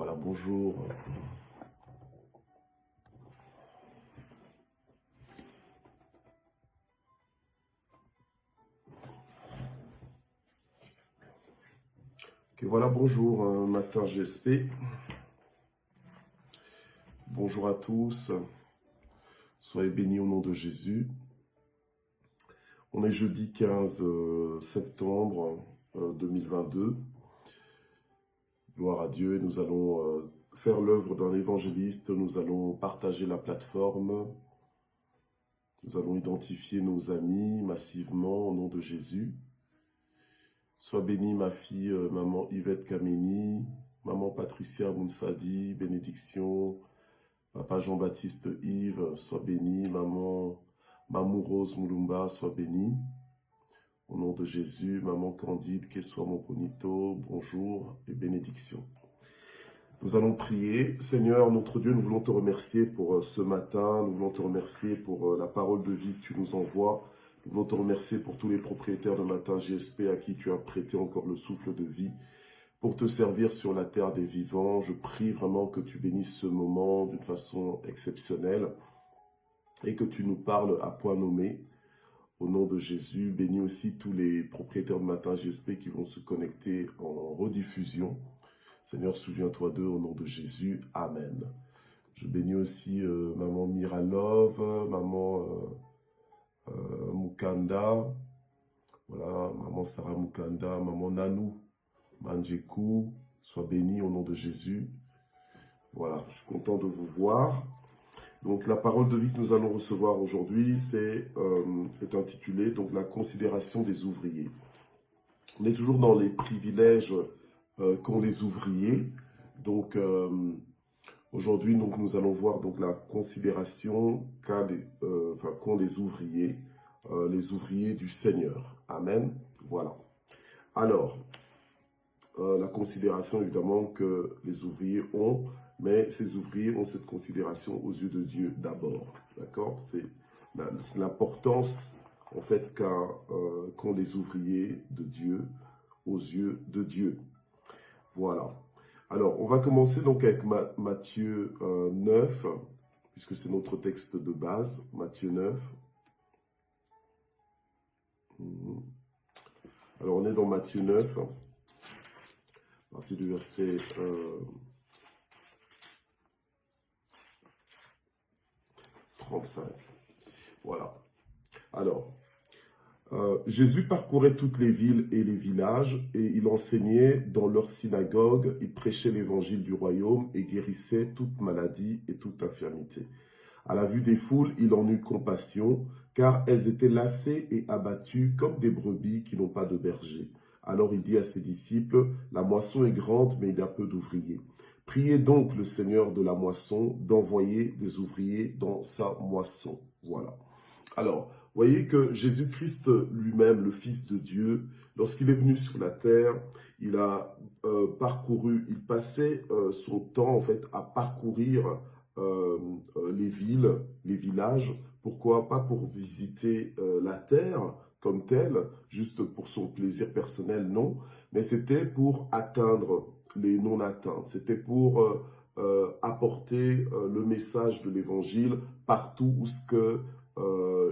Voilà, bonjour. Ok, voilà, bonjour, matin GSP. Bonjour à tous. Soyez bénis au nom de Jésus. On est jeudi 15 septembre 2022. Gloire à Dieu. Et nous allons faire l'œuvre d'un évangéliste. Nous allons partager la plateforme. Nous allons identifier nos amis massivement au nom de Jésus. Sois bénie ma fille, maman Yvette Kameni, maman Patricia Mounsadi, bénédiction, papa Jean-Baptiste Yves, sois béni, maman Mamou Rose Moulumba, sois bénie. Au nom de Jésus, maman Candide, que soit mon bonito, bonjour et bénédiction. Nous allons prier. Seigneur, notre Dieu, nous voulons te remercier pour ce matin, nous voulons te remercier pour la parole de vie que tu nous envoies. Nous voulons te remercier pour tous les propriétaires de Matin GSP à qui tu as prêté encore le souffle de vie pour te servir sur la terre des vivants. Je prie vraiment que tu bénisses ce moment d'une façon exceptionnelle et que tu nous parles à point nommé. Au nom de Jésus, bénis aussi tous les propriétaires de Matin GSP qui vont se connecter en rediffusion. Seigneur, souviens-toi d'eux au nom de Jésus. Amen. Je bénis aussi maman Miralov, maman Mukanda, voilà, maman Sarah Mukanda, maman Nanou, Manjeku, sois bénis au nom de Jésus. Voilà, je suis content de vous voir. Donc la parole de vie que nous allons recevoir aujourd'hui est intitulée donc la considération des ouvriers. On est toujours dans les privilèges qu'ont les ouvriers. Donc aujourd'hui, donc, nous allons voir donc, la considération qu'ont les ouvriers du Seigneur. Amen. Voilà. Alors, la considération évidemment que les ouvriers ont, mais ces ouvriers ont cette considération aux yeux de Dieu d'abord. D'accord? C'est l'importance en fait qu'ont les ouvriers de Dieu aux yeux de Dieu. Voilà. Alors, on va commencer donc avec Matthieu 9, puisque c'est notre texte de base, Matthieu 9. Alors, on est dans Matthieu 9, à partir du verset 35. Voilà. Alors, Jésus parcourait toutes les villes et les villages et il enseignait dans leurs synagogues, il prêchait l'évangile du royaume et guérissait toute maladie et toute infirmité. À la vue des foules, il en eut compassion, car elles étaient lassées et abattues comme des brebis qui n'ont pas de berger. Alors il dit à ses disciples, « La moisson est grande, mais il y a peu d'ouvriers. Priez donc le Seigneur de la moisson d'envoyer des ouvriers dans sa moisson. » Voilà. Alors, voyez que Jésus-Christ lui-même, le Fils de Dieu, lorsqu'il est venu sur la terre, il a il passait son temps en fait à parcourir les villes, les villages. Pourquoi? Pas pour visiter la terre comme telle, juste pour son plaisir personnel, non, mais c'était pour atteindre les non-atteints. C'était pour apporter le message de l'évangile partout où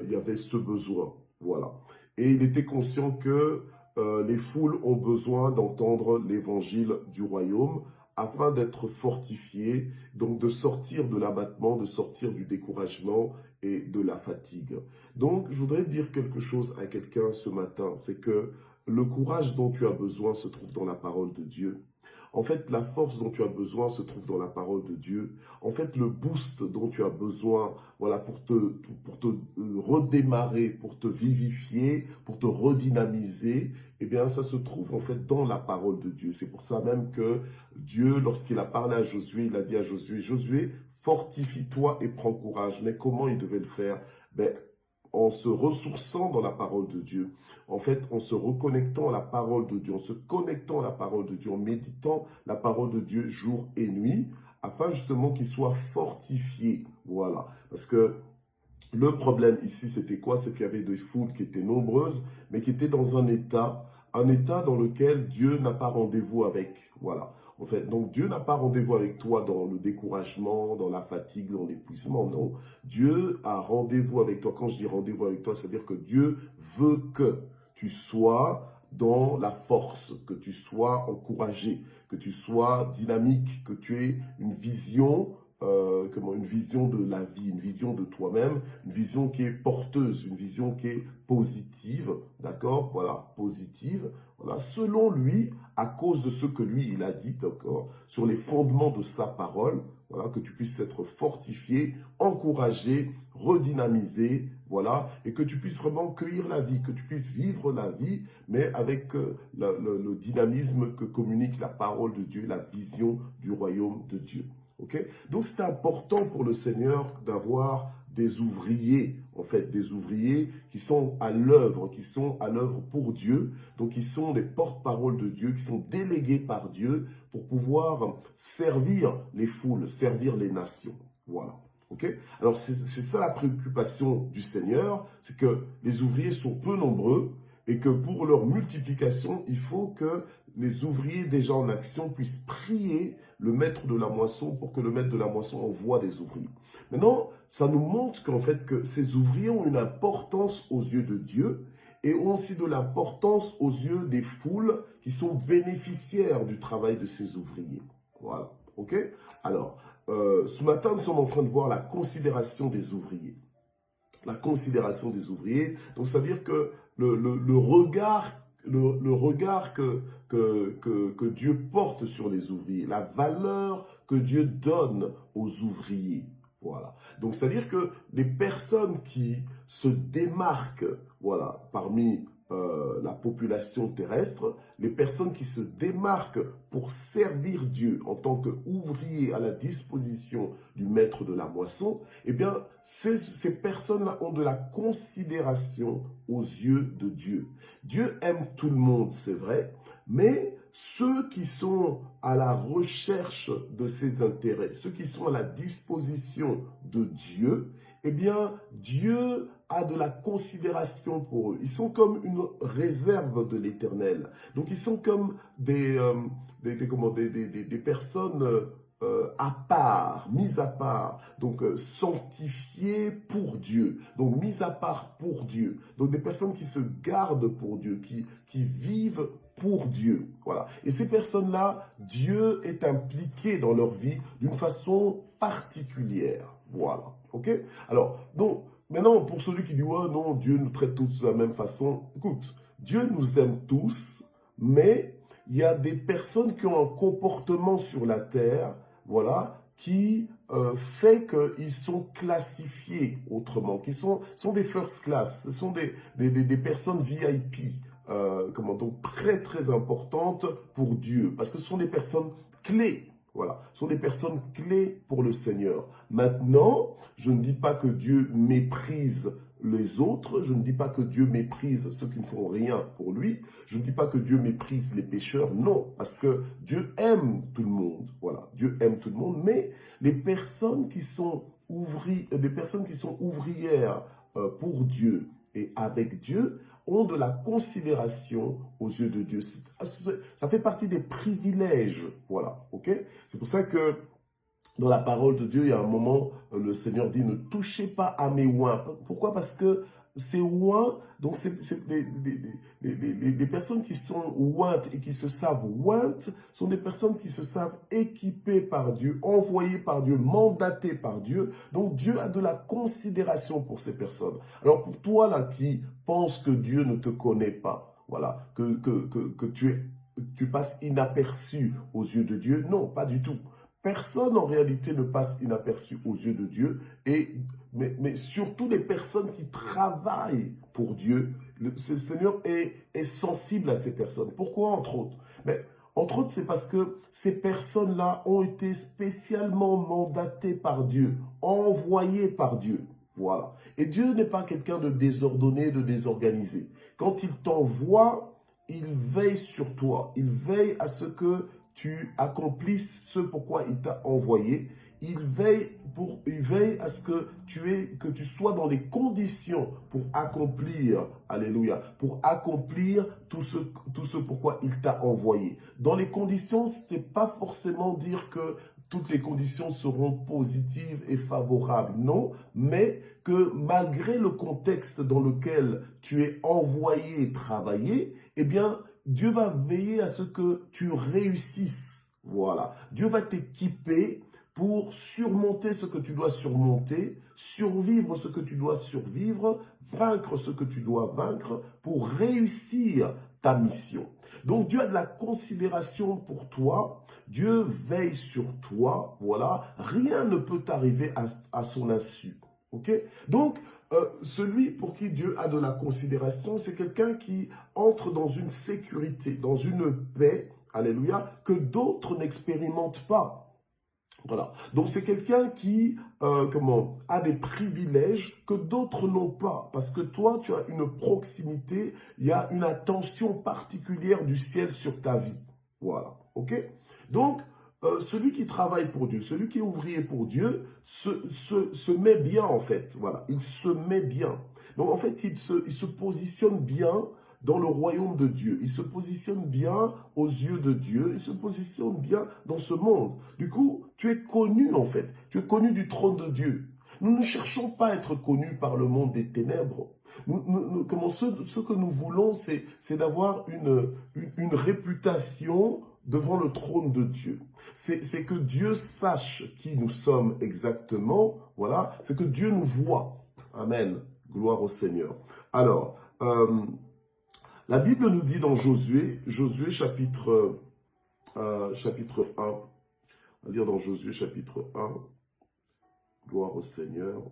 il y avait ce besoin. Voilà. Et il était conscient que les foules ont besoin d'entendre l'évangile du royaume afin d'être fortifiées, donc de sortir de l'abattement, de sortir du découragement et de la fatigue. Donc, je voudrais dire quelque chose à quelqu'un ce matin, c'est que le courage dont tu as besoin se trouve dans la parole de Dieu. En fait, la force dont tu as besoin se trouve dans la parole de Dieu. En fait, le boost dont tu as besoin, voilà, pour te redémarrer, pour te vivifier, pour te redynamiser, eh bien, ça se trouve en fait dans la parole de Dieu. C'est pour ça même que Dieu, lorsqu'il a parlé à Josué, il a dit à Josué, Josué, fortifie-toi et prends courage. Mais comment il devait le faire? Ben, en se ressourçant dans la parole de Dieu, en fait, en se reconnectant à la parole de Dieu, en se connectant à la parole de Dieu, en méditant la parole de Dieu jour et nuit, afin justement qu'il soit fortifié. Voilà. Parce que le problème ici, c'était quoi? C'est qu'il y avait des foules qui étaient nombreuses, mais qui étaient dans un état un état dans lequel Dieu n'a pas rendez-vous avec. Voilà. En fait, donc Dieu n'a pas rendez-vous avec toi dans le découragement, dans la fatigue, dans l'épuisement, non. Dieu a rendez-vous avec toi. Quand je dis rendez-vous avec toi, c'est-à-dire que Dieu veut que tu sois dans la force, que tu sois encouragé, que tu sois dynamique, que tu aies une vision, une vision de la vie, une vision de toi-même, une vision qui est porteuse, une vision qui est positive, d'accord, voilà, positive, voilà, selon lui, à cause de ce que lui, il a dit, d'accord, sur les fondements de sa parole, voilà, que tu puisses être fortifié, encouragé, redynamisé, voilà, et que tu puisses vraiment cueillir la vie, que tu puisses vivre la vie, mais avec le dynamisme que communique la parole de Dieu, la vision du royaume de Dieu. Okay? Donc c'est important pour le Seigneur d'avoir des ouvriers, en fait, des ouvriers qui sont à l'œuvre pour Dieu, donc qui sont des porte-paroles de Dieu, qui sont délégués par Dieu pour pouvoir servir les foules, servir les nations. Voilà. Okay? Alors c'est ça la préoccupation du Seigneur, c'est que les ouvriers sont peu nombreux et que pour leur multiplication, il faut que les ouvriers déjà en action puissent prier le maître de la moisson pour que le maître de la moisson envoie des ouvriers. Maintenant, ça nous montre qu'en fait que ces ouvriers ont une importance aux yeux de Dieu et ont aussi de l'importance aux yeux des foules qui sont bénéficiaires du travail de ces ouvriers. Voilà, ok? Alors, ce matin, nous sommes en train de voir la considération des ouvriers. La considération des ouvriers, donc ça veut dire que le regard que Dieu porte sur les ouvriers, la valeur que Dieu donne aux ouvriers. Voilà. Donc, c'est-à-dire que les personnes qui se démarquent, voilà, parmi la population terrestre, les personnes qui se démarquent pour servir Dieu en tant qu'ouvriers à la disposition du maître de la moisson, eh bien, ces personnes-là ont de la considération aux yeux de Dieu. Dieu aime tout le monde, c'est vrai, mais ceux qui sont à la recherche de ses intérêts, ceux qui sont à la disposition de Dieu, eh bien, Dieu a de la considération pour eux. Ils sont comme une réserve de l'Éternel. Donc, ils sont comme des personnes à part, mises à part, donc sanctifiées pour Dieu, donc mises à part pour Dieu. Donc, des personnes qui se gardent pour Dieu, qui vivent pour Dieu. Voilà. Et ces personnes-là, Dieu est impliqué dans leur vie d'une façon particulière. Voilà. OK? Alors, donc, maintenant, pour celui qui dit, ouais, non, Dieu nous traite tous de la même façon. Écoute, Dieu nous aime tous, mais il y a des personnes qui ont un comportement sur la terre, voilà, qui fait qu'ils sont classifiés autrement, qui sont des first class, ce sont des personnes VIP, donc très très importantes pour Dieu, parce que ce sont des personnes clés. Voilà, ce sont des personnes clés pour le Seigneur. Maintenant, je ne dis pas que Dieu méprise les autres, je ne dis pas que Dieu méprise ceux qui ne font rien pour lui, je ne dis pas que Dieu méprise les pécheurs, non, parce que Dieu aime tout le monde, voilà, Dieu aime tout le monde, mais les personnes qui sont ouvrières pour Dieu et avec Dieu, ont de la considération aux yeux de Dieu. Ça fait partie des privilèges, voilà, ok? C'est pour ça que dans la parole de Dieu, il y a un moment, le Seigneur dit, ne touchez pas à mes oins. Pourquoi? Parce que ces oins, donc c'est des personnes qui sont ointes et qui se savent ointes, sont des personnes qui se savent équipées par Dieu, envoyées par Dieu, mandatées par Dieu. Donc Dieu a de la considération pour ces personnes. Alors pour toi là qui penses que Dieu ne te connaît pas, voilà, que tu passes inaperçu aux yeux de Dieu, non, pas du tout. Personne en réalité ne passe inaperçu aux yeux de Dieu, mais surtout les personnes qui travaillent pour Dieu. Le Seigneur est sensible à ces personnes. Pourquoi, entre autres? Mais, entre autres, c'est parce que ces personnes-là ont été spécialement mandatées par Dieu, envoyées par Dieu. Voilà. Et Dieu n'est pas quelqu'un de désordonné, de désorganisé. Quand il t'envoie, il veille sur toi. Il veille à ce que tu accomplisses ce pourquoi il t'a envoyé. il veille à ce que tu sois dans les conditions pour accomplir, alléluia, pour accomplir tout ce pourquoi il t'a envoyé. Dans les conditions, c'est pas forcément dire que toutes les conditions seront positives et favorables, non, mais que malgré le contexte dans lequel tu es envoyé travailler, eh bien, Dieu va veiller à ce que tu réussisses. Voilà. Dieu va t'équiper pour surmonter ce que tu dois surmonter, survivre ce que tu dois survivre, vaincre ce que tu dois vaincre pour réussir ta mission. Donc Dieu a de la considération pour toi, Dieu veille sur toi, voilà, rien ne peut t'arriver à son insu. Ok? Donc, celui pour qui Dieu a de la considération, c'est quelqu'un qui entre dans une sécurité, dans une paix, alléluia, que d'autres n'expérimentent pas. Voilà. Donc c'est quelqu'un qui a des privilèges que d'autres n'ont pas. Parce que toi, tu as une proximité, il y a une attention particulière du ciel sur ta vie. Voilà. OK? Donc, celui qui travaille pour Dieu, celui qui est ouvrier pour Dieu, se met bien en fait. Voilà. Il se met bien. Donc en fait, il se positionne bien dans le royaume de Dieu. Il se positionne bien aux yeux de Dieu. Il se positionne bien dans ce monde. Du coup, tu es connu en fait. Tu es connu du trône de Dieu. Nous ne cherchons pas à être connus par le monde des ténèbres. Ce que nous voulons, c'est d'avoir une réputation devant le trône de Dieu. C'est que Dieu sache qui nous sommes exactement. Voilà. C'est que Dieu nous voit. Amen. Gloire au Seigneur. Alors, la Bible nous dit dans Josué chapitre 1, on va lire dans Josué chapitre 1, gloire au Seigneur.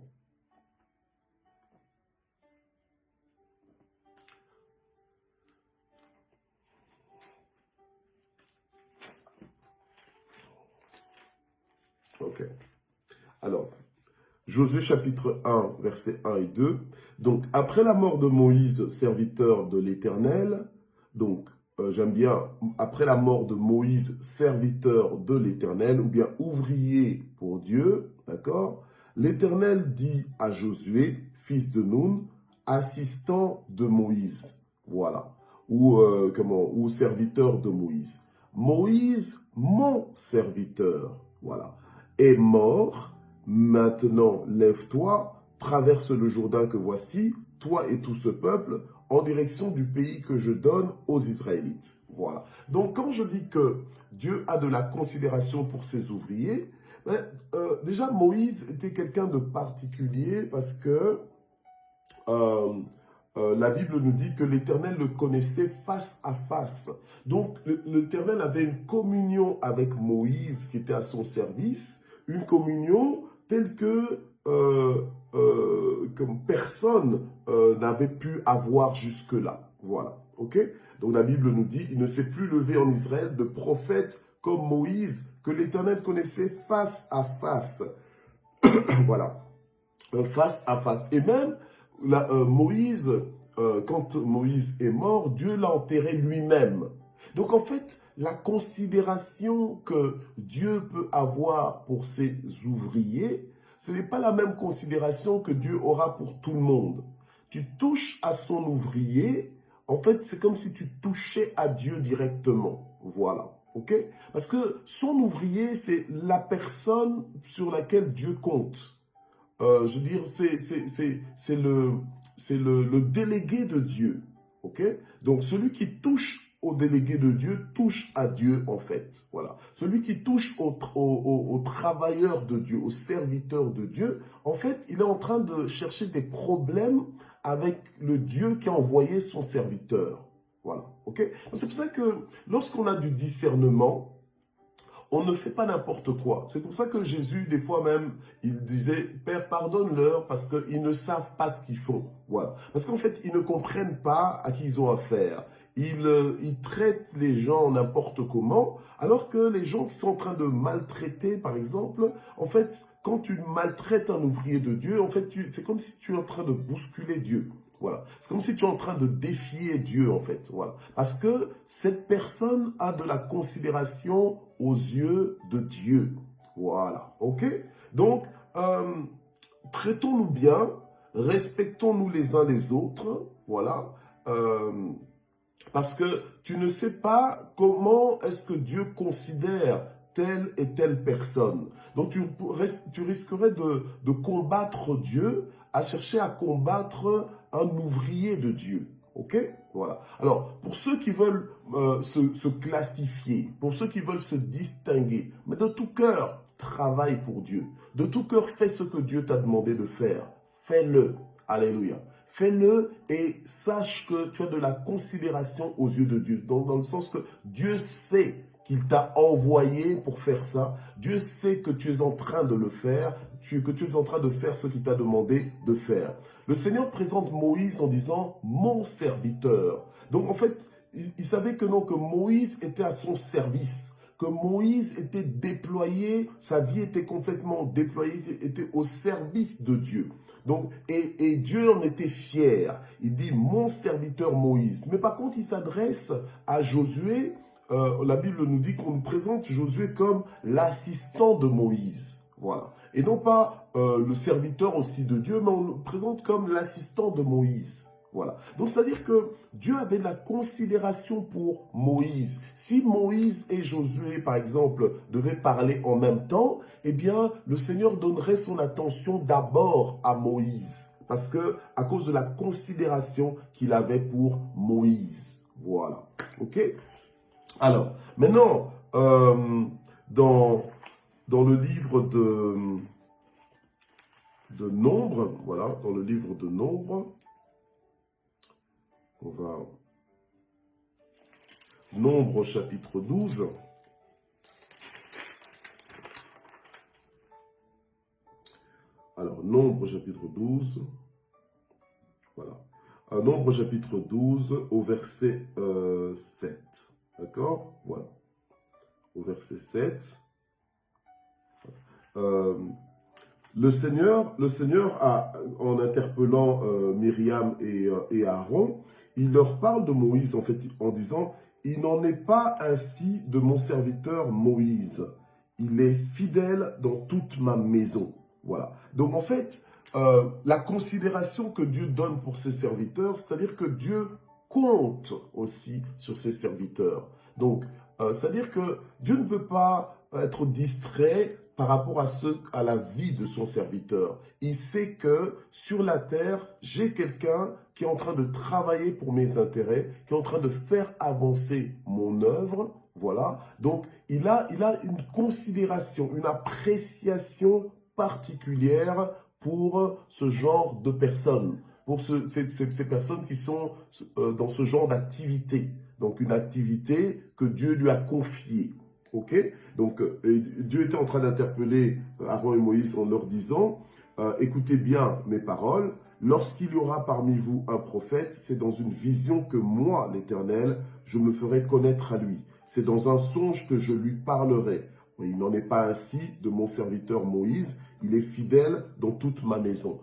Ok. Alors, Josué chapitre 1, versets 1 et 2. Donc, après la mort de Moïse, serviteur de l'Éternel, donc, j'aime bien, après la mort de Moïse, serviteur de l'Éternel, ou bien ouvrier pour Dieu, d'accord? L'Éternel dit à Josué, fils de Nun, assistant de Moïse, voilà, ou serviteur de Moïse. Moïse, mon serviteur, voilà, est mort. Maintenant, lève-toi, traverse le Jourdain que voici, toi et tout ce peuple, en direction du pays que je donne aux Israélites. Voilà. Donc, quand je dis que Dieu a de la considération pour ses ouvriers, déjà Moïse était quelqu'un de particulier parce que la Bible nous dit que l'Éternel le connaissait face à face. Donc, l'Éternel avait une communion avec Moïse qui était à son service, une communion telle que comme personne n'avait pu avoir jusque-là. Voilà. Ok? Donc la Bible nous dit, il ne s'est plus levé en Israël de prophète comme Moïse, que l'Éternel connaissait face à face. Voilà. Face à face. Et même, Moïse, quand Moïse est mort, Dieu l'a enterré lui-même. Donc en fait, la considération que Dieu peut avoir pour ses ouvriers, ce n'est pas la même considération que Dieu aura pour tout le monde. Tu touches à son ouvrier, en fait, c'est comme si tu touchais à Dieu directement. Voilà. Ok? Parce que son ouvrier, c'est la personne sur laquelle Dieu compte. Je veux dire, c'est le délégué de Dieu. Ok? Donc, celui qui touche au délégué de Dieu touche à Dieu, en fait. Voilà. Celui qui touche au travailleur de Dieu, au serviteur de Dieu, en fait, il est en train de chercher des problèmes avec le Dieu qui a envoyé son serviteur. Voilà. Ok? C'est pour ça que lorsqu'on a du discernement, on ne fait pas n'importe quoi. C'est pour ça que Jésus, des fois même, il disait, Père, pardonne-leur parce qu'ils ne savent pas ce qu'ils font. Voilà. Parce qu'en fait, ils ne comprennent pas à qui ils ont affaire. Ils traitent les gens n'importe comment, alors que les gens qui sont en train de maltraiter, par exemple, en fait, quand tu maltraites un ouvrier de Dieu, en fait, c'est comme si tu es en train de bousculer Dieu. Voilà. C'est comme si tu es en train de défier Dieu, en fait. Voilà. Parce que cette personne a de la considération aux yeux de Dieu. Voilà, ok? Donc, traitons-nous bien, respectons-nous les uns les autres, voilà. Parce que tu ne sais pas comment est-ce que Dieu considère telle et telle personne. Donc tu risquerais de combattre Dieu, à chercher à combattre un ouvrier de Dieu. Ok? Voilà. Alors, pour ceux qui veulent se classifier, pour ceux qui veulent se distinguer, mais de tout cœur, travaille pour Dieu. De tout cœur, fais ce que Dieu t'a demandé de faire. Fais-le. Alléluia. Fais-le et sache que tu as de la considération aux yeux de Dieu. Donc, dans le sens que Dieu sait qu'il t'a envoyé pour faire ça. Dieu sait que tu es en train de le faire, que tu es en train de faire ce qu'il t'a demandé de faire. Le Seigneur présente Moïse en disant « mon serviteur ». Donc, en fait, il savait que non, que Moïse était à son service, que Moïse était déployé, sa vie était complètement déployée, était au service de Dieu. Donc, et Dieu en était fier. Il dit « mon serviteur Moïse ». Mais par contre, il s'adresse à Josué. La Bible nous dit qu'on nous présente Josué comme l'assistant de Moïse. Voilà. Et non pas le serviteur aussi de Dieu, mais on le présente comme l'assistant de Moïse. Voilà. Donc, c'est-à-dire que Dieu avait de la considération pour Moïse. Si Moïse et Josué, par exemple, devaient parler en même temps, eh bien, le Seigneur donnerait son attention d'abord à Moïse. Parce que, à cause de la considération qu'il avait pour Moïse. Voilà. OK? Alors, maintenant, dans le livre de Nombre, voilà, dans le livre de Nombre, on va... Nombre chapitre 12. Alors, Nombre chapitre 12. Voilà. Nombre chapitre 12 au verset 7. D'accord? Voilà. Au verset 7. Le Seigneur en interpellant Myriam et Aaron, il leur parle de Moïse en fait en disant « Il n'en est pas ainsi de mon serviteur Moïse. Il est fidèle dans toute ma maison. » Voilà. Donc en fait, la considération que Dieu donne pour ses serviteurs, c'est-à-dire que Dieu compte aussi sur ses serviteurs. Donc, c'est-à-dire que Dieu ne peut pas être distrait par rapport à la vie de son serviteur. Il sait que sur la terre, j'ai quelqu'un qui est en train de travailler pour mes intérêts, qui est en train de faire avancer mon œuvre. Voilà. Donc, il a une considération, une appréciation particulière pour ce genre de personnes, pour ces personnes qui sont dans ce genre d'activité. Donc, une activité que Dieu lui a confiée. Ok? Donc, Dieu était en train d'interpeller Aaron et Moïse en leur disant « Écoutez bien mes paroles, lorsqu'il y aura parmi vous un prophète, c'est dans une vision que moi, l'Éternel, je me ferai connaître à lui. C'est dans un songe que je lui parlerai. Mais il n'en est pas ainsi de mon serviteur Moïse, il est fidèle dans toute ma maison. »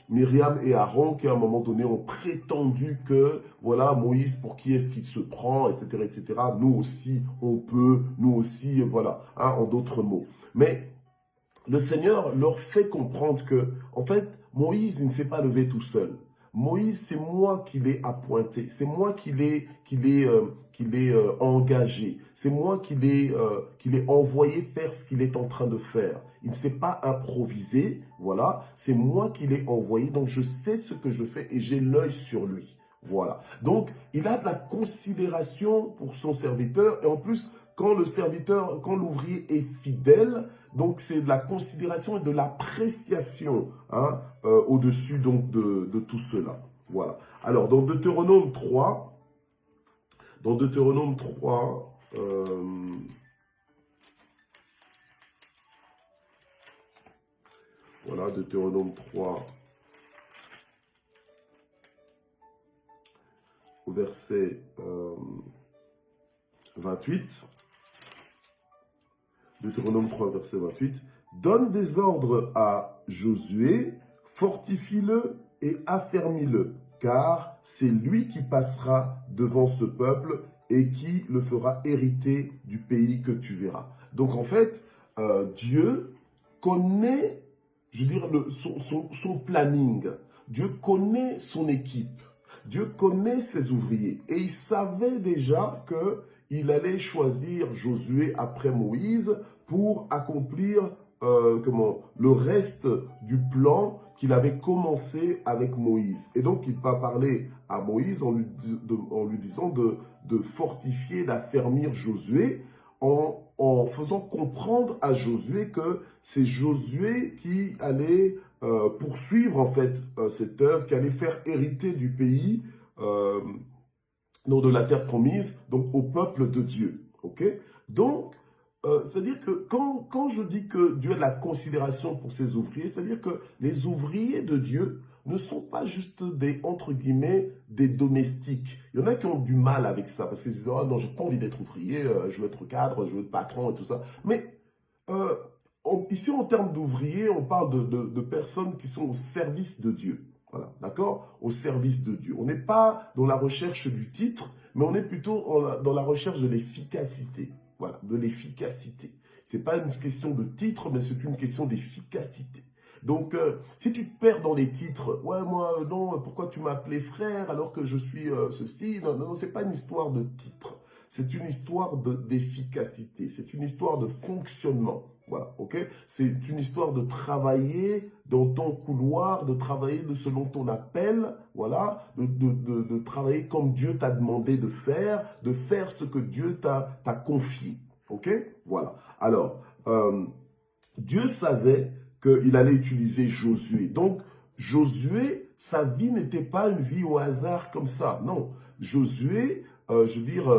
Myriam et Aaron, qui à un moment donné ont prétendu que, voilà, Moïse, pour qui est-ce qu'il se prend, etc., etc. Nous aussi, on peut, nous aussi, voilà, hein, en d'autres mots. Mais le Seigneur leur fait comprendre que, en fait, Moïse, il ne s'est pas levé tout seul. Moïse, c'est moi qui l'ai appointé, c'est moi qui l'ai engagé, c'est moi qui l'ai envoyé faire ce qu'il est en train de faire. Il ne s'est pas improvisé, voilà, c'est moi qui l'ai envoyé, donc je sais ce que je fais et j'ai l'œil sur lui. Voilà. Donc, il a de la considération pour son serviteur et en plus, quand l'ouvrier est fidèle, donc c'est de la considération et de l'appréciation hein, au-dessus donc de tout cela. Voilà. Alors, dans Deutéronome 3, voilà, Deutéronome 3, au verset 28. Deutéronome 3, verset 28. Donne des ordres à Josué, fortifie-le et affermis-le, car c'est lui qui passera devant ce peuple et qui le fera hériter du pays que tu verras. Donc en fait, Dieu connaît, je veux dire, son planning. Dieu connaît son équipe. Dieu connaît ses ouvriers. Et il savait déjà qu'il allait choisir Josué après Moïse pour accomplir le reste du plan qu'il avait commencé avec Moïse. Et donc, il va parler à Moïse en lui disant de fortifier, d'affermir Josué, en faisant comprendre à Josué que c'est Josué qui allait poursuivre en fait cette œuvre, qui allait faire hériter du pays, de la terre promise, donc au peuple de Dieu. Ok? Donc, c'est-à-dire que quand je dis que Dieu a de la considération pour ses ouvriers, c'est-à-dire que les ouvriers de Dieu ne sont pas juste des, entre guillemets, des domestiques. Il y en a qui ont du mal avec ça, parce qu'ils disent, oh non, j'ai pas envie d'être ouvrier, je veux être cadre, je veux être patron et tout ça. Mais ici, en termes d'ouvriers, on parle de personnes qui sont au service de Dieu. Voilà, d'accord? Au service de Dieu. On n'est pas dans la recherche du titre, mais on est plutôt dans la recherche de l'efficacité. Voilà, de l'efficacité. Ce n'est pas une question de titre, mais c'est une question d'efficacité. Donc, si tu te perds dans les titres, ouais, moi, non, pourquoi tu m'as appelé frère alors que je suis ceci? Non, non, non, c'est pas une histoire de titre. C'est une histoire d'efficacité. C'est une histoire de fonctionnement. Voilà, ok? C'est une histoire de travailler dans ton couloir, de travailler selon ton appel, voilà, de travailler comme Dieu t'a demandé de faire ce que Dieu t'a confié, ok? Voilà. Alors, Dieu savait qu'il allait utiliser Josué. Donc, Josué, sa vie n'était pas une vie au hasard comme ça. Non, Josué, je veux dire,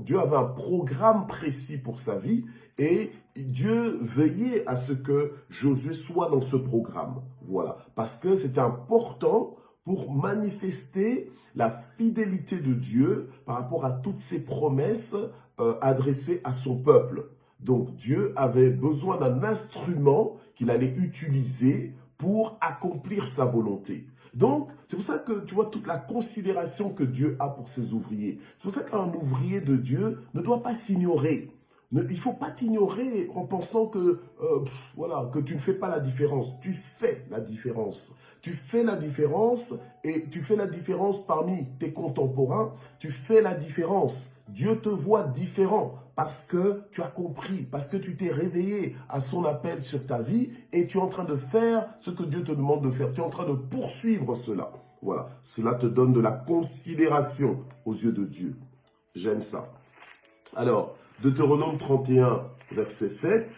Dieu avait un programme précis pour sa vie et Dieu veillait à ce que Josué soit dans ce programme. Voilà, parce que c'était important pour manifester la fidélité de Dieu par rapport à toutes ses promesses adressées à son peuple. Donc Dieu avait besoin d'un instrument qu'il allait utiliser pour accomplir sa volonté. Donc, c'est pour ça que tu vois toute la considération que Dieu a pour ses ouvriers. C'est pour ça qu'un ouvrier de Dieu ne doit pas s'ignorer. Il ne faut pas t'ignorer en pensant que, voilà, que tu ne fais pas la différence. Tu fais la différence. Tu fais la différence et tu fais la différence parmi tes contemporains. Tu fais la différence. Dieu te voit différent parce que tu as compris, parce que tu t'es réveillé à son appel sur ta vie et tu es en train de faire ce que Dieu te demande de faire. Tu es en train de poursuivre cela. Voilà, cela te donne de la considération aux yeux de Dieu. J'aime ça. Alors, Deutéronome 31, verset 7.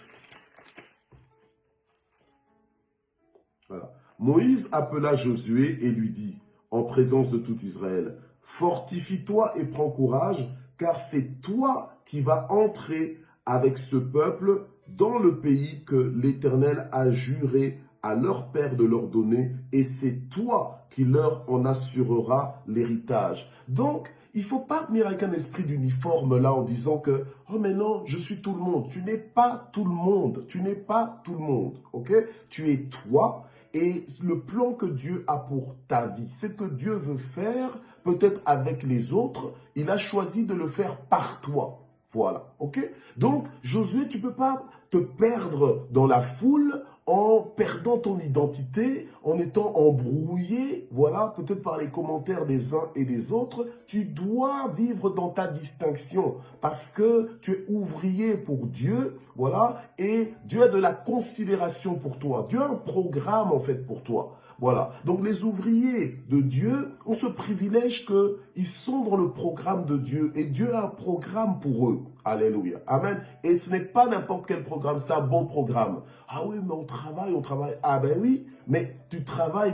Voilà. Moïse appela Josué et lui dit, en présence de tout Israël, « Fortifie-toi et prends courage, car c'est toi qui vas entrer avec ce peuple dans le pays que l'Éternel a juré à leur père de leur donner, et c'est toi qui leur en assureras l'héritage. » Donc, il ne faut pas venir avec un esprit d'uniforme là en disant que « Oh mais non, je suis tout le monde ». Tu n'es pas tout le monde, tu n'es pas tout le monde, ok? Tu es toi et le plan que Dieu a pour ta vie, c'est que Dieu veut faire peut-être avec les autres, il a choisi de le faire par toi. Voilà, ok? Donc, Josué, tu ne peux pas te perdre dans la foule en perdant ton identité, en étant embrouillé, voilà, peut-être par les commentaires des uns et des autres. Tu dois vivre dans ta distinction parce que tu es ouvrier pour Dieu, voilà, et Dieu a de la considération pour toi. Dieu a un programme, en fait, pour toi. Voilà. Donc, les ouvriers de Dieu ont ce privilège qu'ils sont dans le programme de Dieu et Dieu a un programme pour eux. Alléluia. Amen. Et ce n'est pas n'importe quel programme, c'est un bon programme. Ah oui, mais on travaille. Ah ben oui, mais tu travailles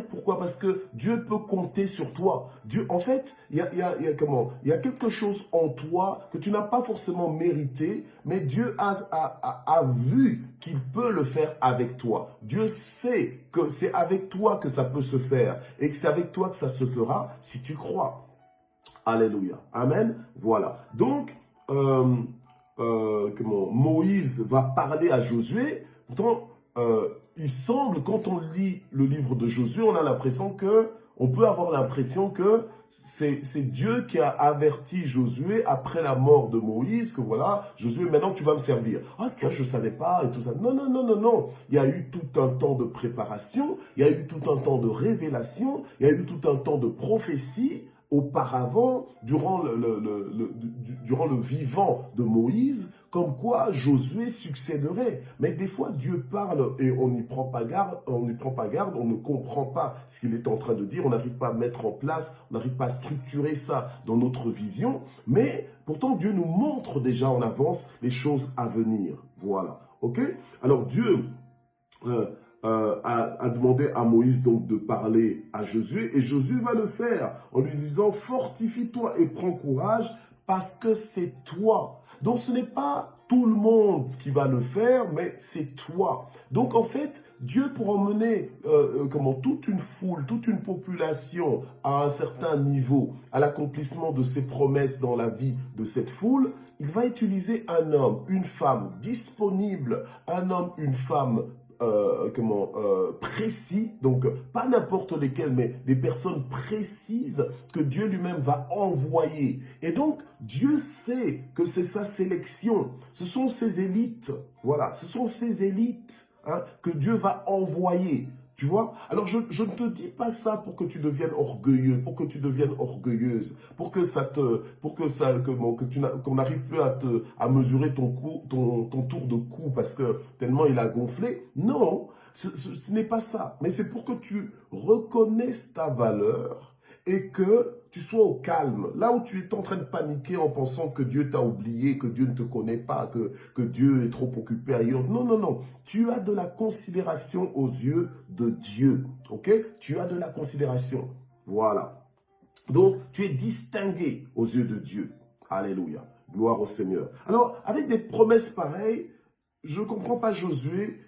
pourquoi? Parce que Dieu peut compter sur toi. Dieu, en fait, il y a quelque chose en toi que tu n'as pas forcément mérité, mais Dieu a vu qu'il peut le faire avec toi. Dieu sait que c'est avec toi que ça peut se faire et que c'est avec toi que ça se fera si tu crois. Alléluia. Amen. Voilà. Donc, Moïse va parler à Josué. Pourtant, il semble, quand on lit le livre de Josué, on a l'impression que, on peut avoir l'impression que c'est Dieu qui a averti Josué après la mort de Moïse, que voilà, Josué, maintenant tu vas me servir. Ah tiens, je ne savais pas, et tout ça. Non, non, non, non, non. Il y a eu tout un temps de préparation, il y a eu tout un temps de révélation, il y a eu tout un temps de prophétie auparavant, durant durant le vivant de Moïse, comme quoi Josué succéderait. Mais des fois, Dieu parle et on n'y prend pas garde, on ne comprend pas ce qu'il est en train de dire, on n'arrive pas à mettre en place, on n'arrive pas à structurer ça dans notre vision, mais pourtant Dieu nous montre déjà en avance les choses à venir. Voilà, ok? Alors Dieu a demandé à Moïse donc de parler à Josué, et Josué va le faire en lui disant: fortifie-toi et prends courage, parce que c'est toi. Donc ce n'est pas tout le monde qui va le faire, mais c'est toi. Donc en fait, Dieu, pour emmener toute une foule, toute une population à un certain niveau, à l'accomplissement de ses promesses dans la vie de cette foule, il va utiliser un homme, une femme disponible, un homme, une femme précis, donc pas n'importe lesquels, mais des personnes précises que Dieu lui-même va envoyer. Et donc, Dieu sait que c'est sa sélection, ce sont ses élites, voilà, ce sont ses élites que Dieu va envoyer. Tu vois? Alors, je ne te dis pas ça pour que tu deviennes orgueilleux, pour que tu deviennes orgueilleuse, pour que qu'on n'arrive plus à mesurer ton tour de cou parce que tellement il a gonflé. Non, ce n'est pas ça. Mais c'est pour que tu reconnaisses ta valeur et que tu sois au calme. Là où tu es en train de paniquer en pensant que Dieu t'a oublié, que Dieu ne te connaît pas, que Dieu est trop occupé ailleurs. Non, non, non. Tu as de la considération aux yeux de Dieu. Ok? Tu as de la considération. Voilà. Donc, tu es distingué aux yeux de Dieu. Alléluia. Gloire au Seigneur. Alors, avec des promesses pareilles, je ne comprends pas Josué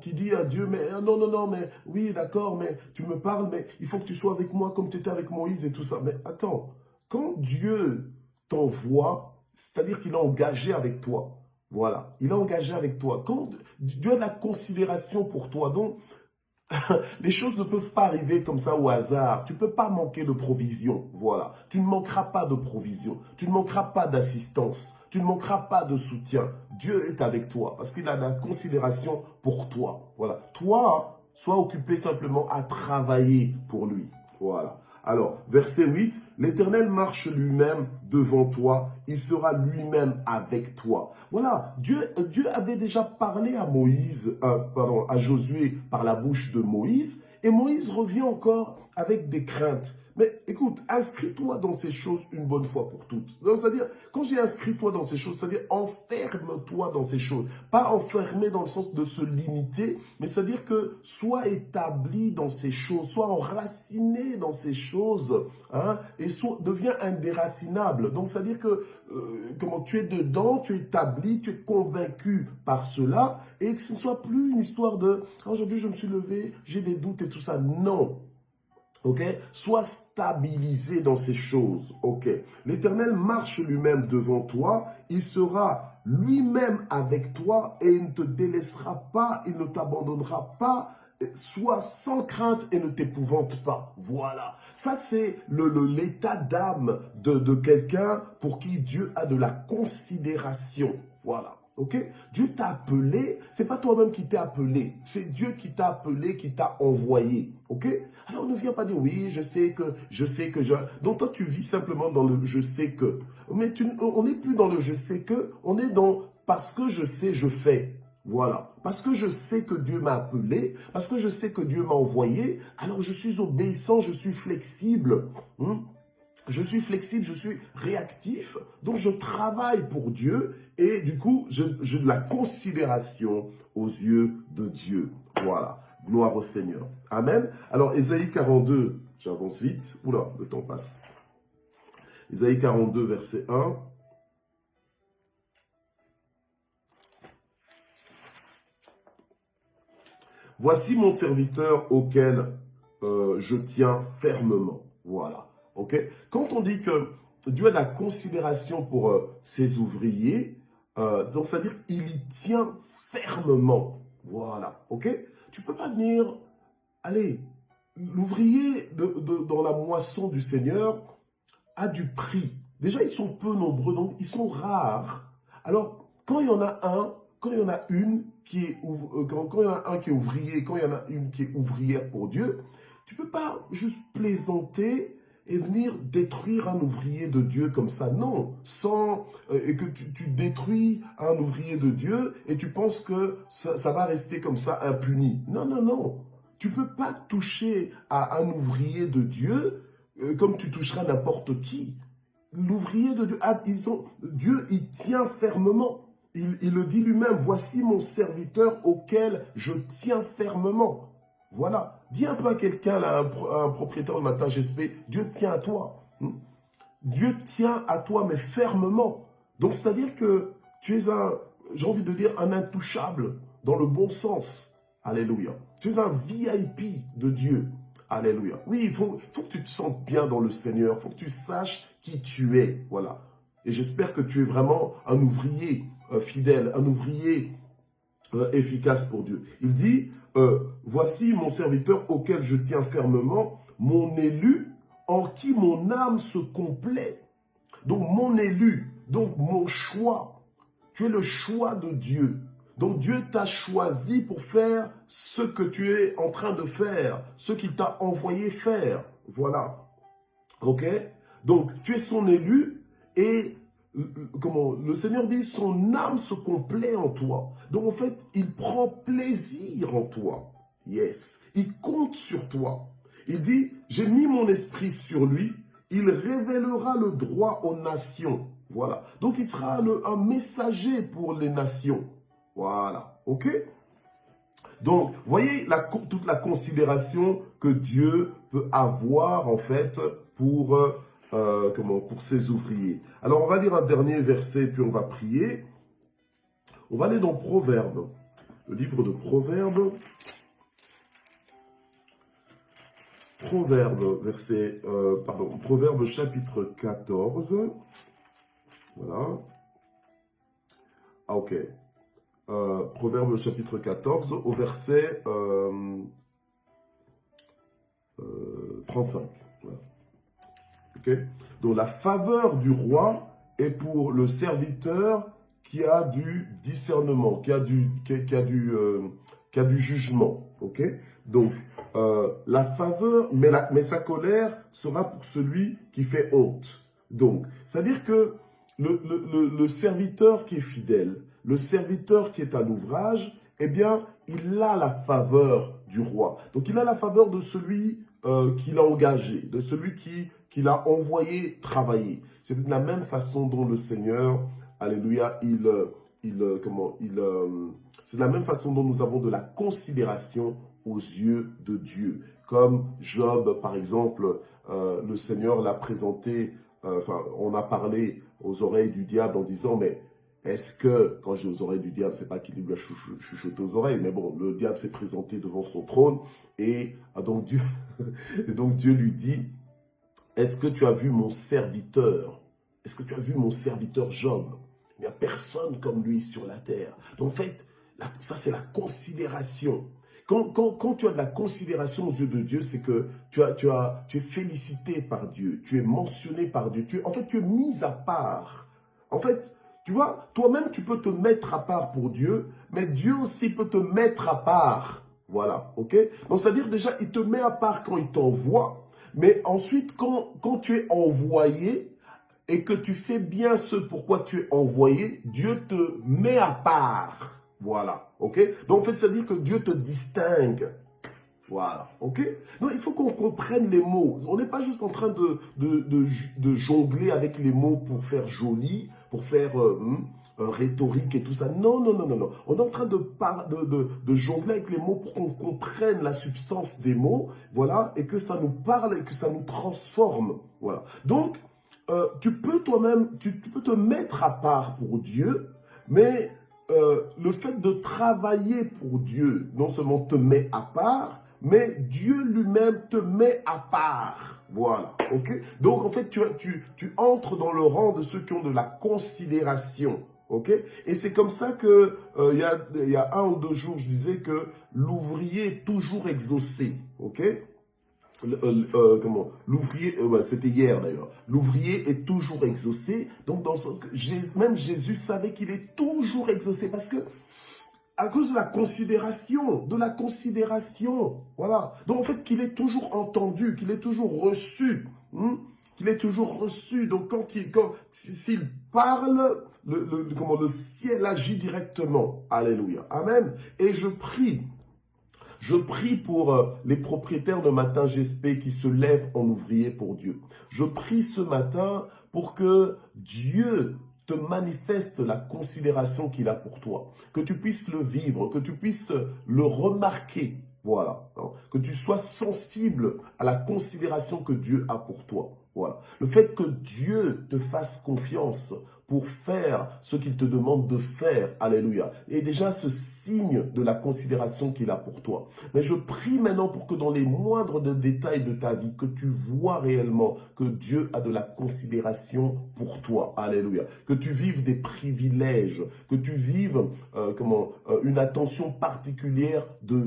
qui dit à Dieu: mais non, non, non, mais oui, d'accord, mais tu me parles, mais il faut que tu sois avec moi comme tu étais avec Moïse et tout ça. Mais attends, quand Dieu t'envoie, c'est-à-dire qu'il est engagé avec toi. Voilà, il est engagé avec toi. Quand Dieu a de la considération pour toi, donc les choses ne peuvent pas arriver comme ça au hasard. Tu ne peux pas manquer de provision. Voilà. Tu ne manqueras pas de provision. Tu ne manqueras pas d'assistance. Tu ne manqueras pas de soutien. Dieu est avec toi parce qu'il a de la considération pour toi. Voilà. Toi, sois occupé simplement à travailler pour lui. Voilà. Alors, verset 8, l'Éternel marche lui-même devant toi, il sera lui-même avec toi. Voilà, Dieu avait déjà parlé à à Josué par la bouche de Moïse, et Moïse revient encore avec des craintes. Mais écoute, inscris-toi dans ces choses une bonne fois pour toutes. C'est-à-dire, quand j'ai inscris-toi dans ces choses, c'est-à-dire enferme-toi dans ces choses. Pas enfermé dans le sens de se limiter, mais c'est-à-dire que sois établi dans ces choses, sois enraciné dans ces choses, et deviens indéracinable. Donc, c'est-à-dire que comment tu es dedans, tu es établi, tu es convaincu par cela, et que ce ne soit plus une histoire de aujourd'hui je me suis levé, j'ai des doutes et tout ça. Non. Ok? Sois stabilisé dans ces choses. Ok? L'Éternel marche lui-même devant toi. Il sera lui-même avec toi et il ne te délaissera pas, il ne t'abandonnera pas. Sois sans crainte et ne t'épouvante pas. Voilà. Ça, c'est l'état d'âme de quelqu'un pour qui Dieu a de la considération. Voilà. Ok? Dieu t'a appelé, c'est pas toi-même qui t'es appelé, c'est Dieu qui t'a appelé, qui t'a envoyé. Ok? Alors ne viens pas dire oui, je sais que je. Donc toi tu vis simplement dans le je sais que. Mais on n'est plus dans le je sais que, on est dans parce que je sais, je fais. Voilà. Parce que je sais que Dieu m'a appelé, parce que je sais que Dieu m'a envoyé, alors je suis obéissant, je suis flexible. Je suis flexible, je suis réactif, donc je travaille pour Dieu et du coup, j'ai de la considération aux yeux de Dieu. Voilà, gloire au Seigneur. Amen. Alors, Ésaïe 42, j'avance vite. Oula, le temps passe. Ésaïe 42, verset 1. Voici mon serviteur auquel je tiens fermement. Voilà. Ok? Quand on dit que Dieu a de la considération pour ses ouvriers, donc c'est-à-dire qu'il y tient fermement. Voilà. Ok? Tu peux pas venir, allez, l'ouvrier dans la moisson du Seigneur a du prix. Déjà, ils sont peu nombreux, donc ils sont rares. Alors, quand il y en a un, quand il y en a une qui est, quand il y en a un qui est ouvrier, quand il y en a une qui est ouvrière pour Dieu, tu peux pas juste plaisanter et venir détruire un ouvrier de Dieu comme ça. Non, sans et que tu détruis un ouvrier de Dieu et tu penses que ça va rester comme ça impuni. Non, non, non. Tu peux pas toucher à un ouvrier de Dieu comme tu toucheras n'importe qui. L'ouvrier de Dieu, Dieu, il tient fermement. Il le dit lui-même, voici mon serviteur auquel je tiens fermement. Voilà. Dis un peu à quelqu'un, là, un propriétaire de matin GSP, Dieu tient à toi. Dieu tient à toi, mais fermement. Donc, c'est-à-dire que tu es j'ai envie de dire, un intouchable, dans le bon sens. Alléluia. Tu es un VIP de Dieu. Alléluia. Oui, il faut que tu te sentes bien dans le Seigneur. Il faut que tu saches qui tu es. Voilà. Et j'espère que tu es vraiment un ouvrier fidèle, un ouvrier efficace pour Dieu. Il dit, voici mon serviteur auquel je tiens fermement, mon élu en qui mon âme se complaît. Donc mon élu, donc mon choix. Tu es le choix de Dieu. Donc Dieu t'a choisi pour faire ce que tu es en train de faire, ce qu'il t'a envoyé faire. Voilà. Ok? Donc tu es son élu et comment le Seigneur dit son âme se complaît en toi. Donc en fait, il prend plaisir en toi. Yes. Il compte sur toi. Il dit, j'ai mis mon esprit sur lui, il révélera le droit aux nations. Voilà. Donc il sera un messager pour les nations. Voilà. Ok? Donc, voyez toute la considération que Dieu peut avoir, en fait, pour ses ouvriers. Alors, on va lire un dernier verset, puis on va prier. On va aller dans Proverbes, le livre de Proverbes. Proverbes chapitre 14. Voilà. Ah, ok. Proverbes chapitre 14 au verset 35. Voilà. Okay. Donc la faveur du roi est pour le serviteur qui a du discernement, qui a du jugement. Okay. Donc la faveur, mais sa colère sera pour celui qui fait honte. Donc, c'est-à-dire que le serviteur qui est fidèle, le serviteur qui est à l'ouvrage, eh bien, il a la faveur du roi. Donc, il a la faveur de celui qui l'a engagé, de celui qui l'a envoyé travailler. C'est de la même façon dont le Seigneur, alléluia, c'est de la même façon dont nous avons de la considération aux yeux de Dieu. Comme Job, par exemple, le Seigneur l'a présenté, on a parlé aux oreilles du diable en disant, mais est-ce que, quand je dis aux oreilles du diable, c'est pas qu'il lui a chuchoté aux oreilles, mais bon, le diable s'est présenté devant son trône, et donc Dieu lui dit, est-ce que tu as vu mon serviteur? Est-ce que tu as vu mon serviteur Job? Il n'y a personne comme lui sur la terre. Donc en fait, ça c'est la considération. Quand tu as de la considération aux yeux de Dieu, c'est que tu es félicité par Dieu, tu es mentionné par Dieu, en fait tu es mis à part. En fait, tu vois, toi-même tu peux te mettre à part pour Dieu, mais Dieu aussi peut te mettre à part. Voilà, ok? Donc c'est-à-dire déjà, il te met à part quand il t'envoie, mais ensuite quand tu es envoyé, et que tu fais bien ce pourquoi tu es envoyé, Dieu te met à part. Voilà, ok? Donc, en fait, ça veut dire que Dieu te distingue. Voilà, ok? Donc, il faut qu'on comprenne les mots. On n'est pas juste en train de jongler avec les mots pour faire joli, pour faire rhétorique et tout ça. Non, non, non, non, non. On est en train de jongler avec les mots pour qu'on comprenne la substance des mots, voilà, et que ça nous parle et que ça nous transforme. Voilà. Donc, tu peux toi-même, tu peux te mettre à part pour Dieu, mais le fait de travailler pour Dieu, non seulement te met à part, mais Dieu lui-même te met à part. Voilà, ok? Donc, en fait, tu entres dans le rang de ceux qui ont de la considération, ok? Et c'est comme ça que, il y a 1 ou 2 jours, je disais que l'ouvrier est toujours exaucé, ok? l'ouvrier, ouais, c'était hier d'ailleurs, l'ouvrier est toujours exaucé. Donc, dans le sens que même Jésus savait qu'il est toujours exaucé parce que, à cause de la considération, voilà. Donc, en fait, qu'il est toujours entendu, qu'il est toujours reçu, qu'il est toujours reçu. Donc, s'il parle, le ciel agit directement. Alléluia. Amen. Et je prie pour les propriétaires de Matin GSP qui se lèvent en ouvrier pour Dieu. Je prie ce matin pour que Dieu te manifeste la considération qu'il a pour toi. Que tu puisses le vivre, que tu puisses le remarquer. Voilà. Que tu sois sensible à la considération que Dieu a pour toi. Voilà. Le fait que Dieu te fasse confiance pour faire ce qu'il te demande de faire, alléluia, et déjà ce signe de la considération qu'il a pour toi. Mais je prie maintenant pour que dans les moindres détails de ta vie, que tu vois réellement que Dieu a de la considération pour toi, alléluia, que tu vives des privilèges, que tu vives une attention particulière de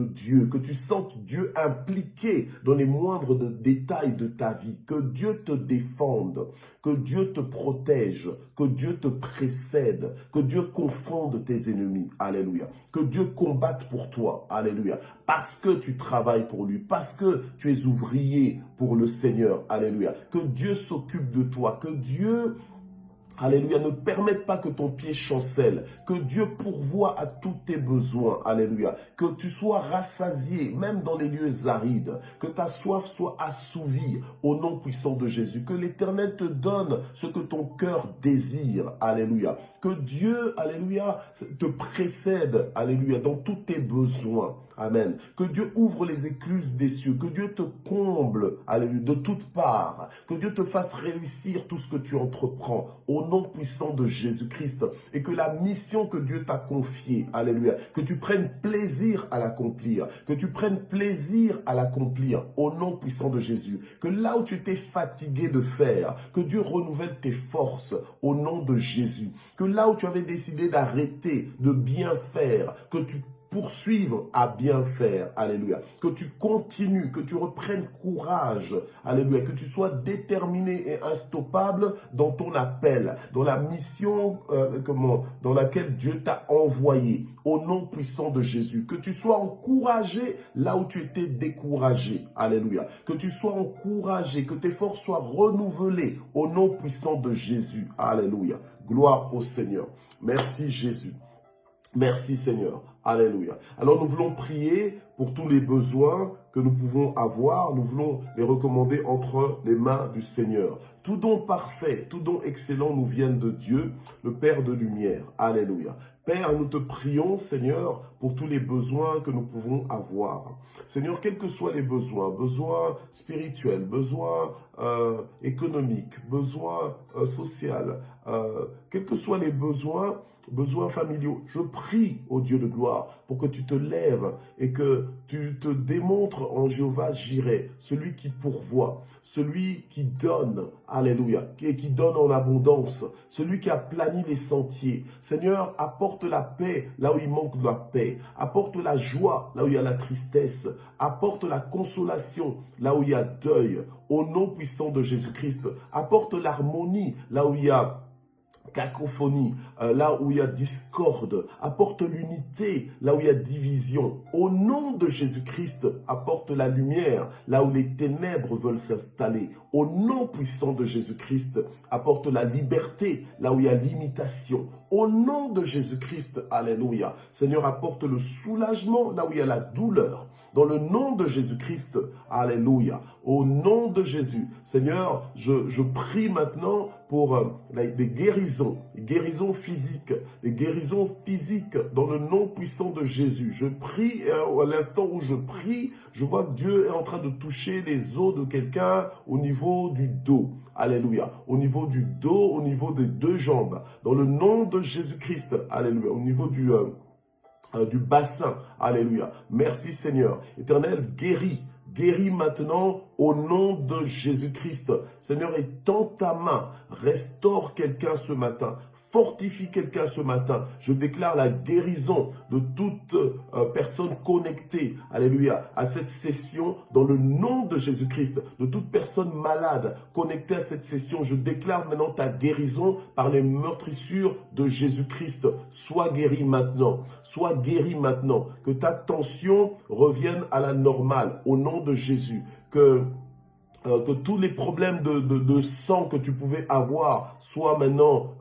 Dieu, que tu sentes Dieu impliqué dans les moindres détails de ta vie, que Dieu te défende, que Dieu te protège, que Dieu te précède, que Dieu confonde tes ennemis, alléluia, que Dieu combatte pour toi, alléluia, parce que tu travailles pour lui, parce que tu es ouvrier pour le Seigneur, alléluia, que Dieu s'occupe de toi, que Dieu... Alléluia, ne permette pas que ton pied chancelle, que Dieu pourvoie à tous tes besoins, alléluia, que tu sois rassasié, même dans les lieux arides, que ta soif soit assouvie au nom puissant de Jésus, que l'Éternel te donne ce que ton cœur désire, alléluia, que Dieu, alléluia, te précède, alléluia, dans tous tes besoins. Amen. Que Dieu ouvre les écluses des cieux, que Dieu te comble, alléluia, de toutes parts, que Dieu te fasse réussir tout ce que tu entreprends au nom puissant de Jésus-Christ et que la mission que Dieu t'a confiée, alléluia, que tu prennes plaisir à l'accomplir, que tu prennes plaisir à l'accomplir au nom puissant de Jésus, que là où tu t'es fatigué de faire, que Dieu renouvelle tes forces au nom de Jésus, que là où tu avais décidé d'arrêter de bien faire, que tu poursuivre à bien faire, alléluia, que tu continues, que tu reprennes courage, alléluia, que tu sois déterminé et instoppable dans ton appel, dans la mission dans laquelle Dieu t'a envoyé, au nom puissant de Jésus, que tu sois encouragé là où tu étais découragé, alléluia, que tu sois encouragé, que tes forces soient renouvelées au nom puissant de Jésus, alléluia, gloire au Seigneur, merci Jésus. Merci Seigneur. Alléluia. Alors nous voulons prier pour tous les besoins que nous pouvons avoir. Nous voulons les recommander entre les mains du Seigneur. Tout don parfait, tout don excellent nous viennent de Dieu, le Père de lumière. Alléluia. Père, nous te prions, Seigneur, pour tous les besoins que nous pouvons avoir. Seigneur, quels que soient les besoins, besoins spirituels, besoins économiques, besoins sociaux, quels que soient les besoins familiaux, je prie au Dieu de gloire pour que tu te lèves et que tu te démontres en Jéhovah Jireh, celui qui pourvoit, celui qui donne, alléluia, et qui donne en abondance, celui qui a plani les sentiers. Seigneur, apporte la paix là où il manque de la paix, apporte la joie là où il y a la tristesse, apporte la consolation là où il y a deuil, au nom puissant de Jésus-Christ, apporte l'harmonie là où il y a cacophonie, là où il y a discorde, apporte l'unité, là où il y a division. Au nom de Jésus-Christ, apporte la lumière, là où les ténèbres veulent s'installer. Au nom puissant de Jésus-Christ, apporte la liberté, là où il y a l'imitation. Au nom de Jésus-Christ, alléluia. Seigneur, apporte le soulagement, là où il y a la douleur. Dans le nom de Jésus-Christ, alléluia. Au nom de Jésus, Seigneur, je prie maintenant pour des guérisons physiques, des guérisons physiques dans le nom puissant de Jésus. Je prie, à l'instant où je prie, je vois que Dieu est en train de toucher les os de quelqu'un au niveau du dos. Alléluia. Au niveau du dos, au niveau des deux jambes. Dans le nom de Jésus-Christ, alléluia. Au niveau du bassin, alléluia. Merci Seigneur. Éternel, guéris maintenant au nom de Jésus-Christ. Seigneur, étends ta main, restaure quelqu'un ce matin, fortifie quelqu'un ce matin. Je déclare la guérison de toute personne connectée, alléluia, à cette session dans le nom de Jésus-Christ. De toute personne malade connectée à cette session, je déclare maintenant ta guérison par les meurtrissures de Jésus-Christ. Sois guéri maintenant, sois guéri maintenant. Que ta tension revienne à la normale au nom de Jésus. Que tous les problèmes de sang que tu pouvais avoir soient maintenant,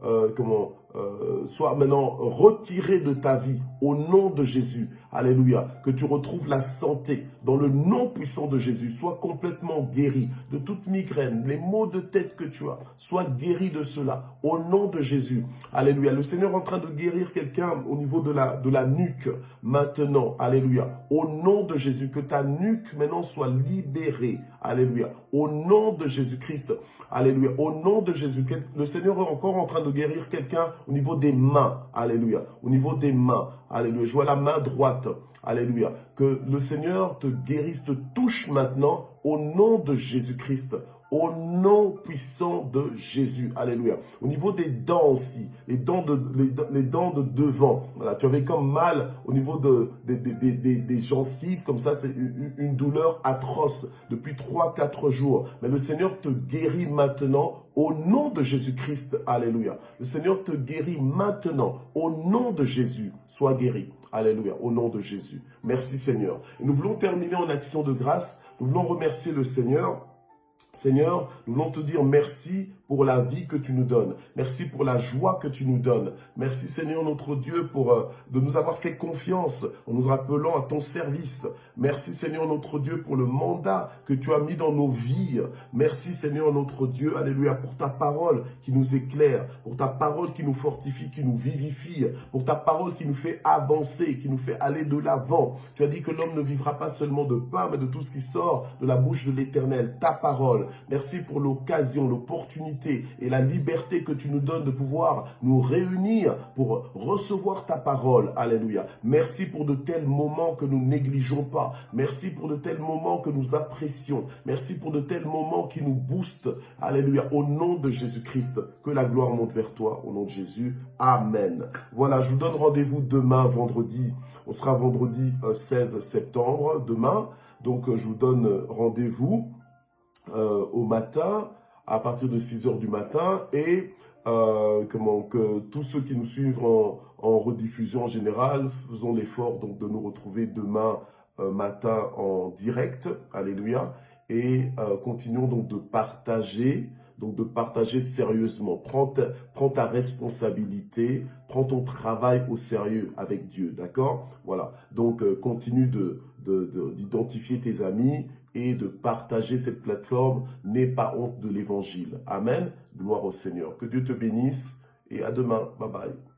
soient maintenant retirés de ta vie au nom de Jésus. Alléluia. Que tu retrouves la santé dans le nom puissant de Jésus. Sois complètement guéri de toute migraine, les maux de tête que tu as. Sois guéri de cela au nom de Jésus. Alléluia. Le Seigneur est en train de guérir quelqu'un au niveau de la nuque maintenant. Alléluia. Au nom de Jésus, que ta nuque maintenant soit libérée. Alléluia. Au nom de Jésus-Christ. Alléluia. Au nom de Jésus. Le Seigneur est encore en train de guérir quelqu'un au niveau des mains. Alléluia. Au niveau des mains. Alléluia. Je vois la main droite. Alléluia. Que le Seigneur te guérisse, te touche maintenant au nom de Jésus-Christ. Au nom puissant de Jésus. Alléluia. Au niveau des dents aussi, les dents de devant. Voilà, tu avais comme mal au niveau des gencives, comme ça, c'est une douleur atroce depuis 3-4 jours. Mais le Seigneur te guérit maintenant au nom de Jésus-Christ. Alléluia. Le Seigneur te guérit maintenant au nom de Jésus. Sois guéri. Alléluia. Au nom de Jésus. Merci Seigneur. Et nous voulons terminer en action de grâce. Nous voulons remercier le Seigneur. Seigneur, nous voulons te dire merci pour la vie que tu nous donnes. Merci pour la joie que tu nous donnes. Merci Seigneur notre Dieu de nous avoir fait confiance en nous rappelant à ton service. Merci Seigneur notre Dieu pour le mandat que tu as mis dans nos vies. Merci Seigneur notre Dieu, alléluia, pour ta parole qui nous éclaire, pour ta parole qui nous fortifie, qui nous vivifie, pour ta parole qui nous fait avancer, qui nous fait aller de l'avant. Tu as dit que l'homme ne vivra pas seulement de pain, mais de tout ce qui sort de la bouche de l'Éternel, ta parole. Merci pour l'occasion, l'opportunité et la liberté que tu nous donnes de pouvoir nous réunir pour recevoir ta parole. Alléluia. Merci pour de tels moments que nous négligeons pas. Merci pour de tels moments que nous apprécions. Merci pour de tels moments qui nous boostent. Alléluia. Au nom de Jésus-Christ, que la gloire monte vers toi. Au nom de Jésus. Amen. Voilà, je vous donne rendez-vous demain, vendredi. On sera vendredi 16 septembre, demain. Donc, je vous donne rendez-vous au matin, à partir de 6 h du matin, et que tous ceux qui nous suivent en rediffusion en général, faisons l'effort donc de nous retrouver demain matin en direct, alléluia, et continuons donc de partager sérieusement. Prends ta responsabilité, prends ton travail au sérieux avec Dieu, d'accord? Voilà, donc continue d'identifier tes amis et de partager cette plateforme. N'aie pas honte de l'évangile. Amen. Gloire au Seigneur. Que Dieu te bénisse et à demain. Bye bye.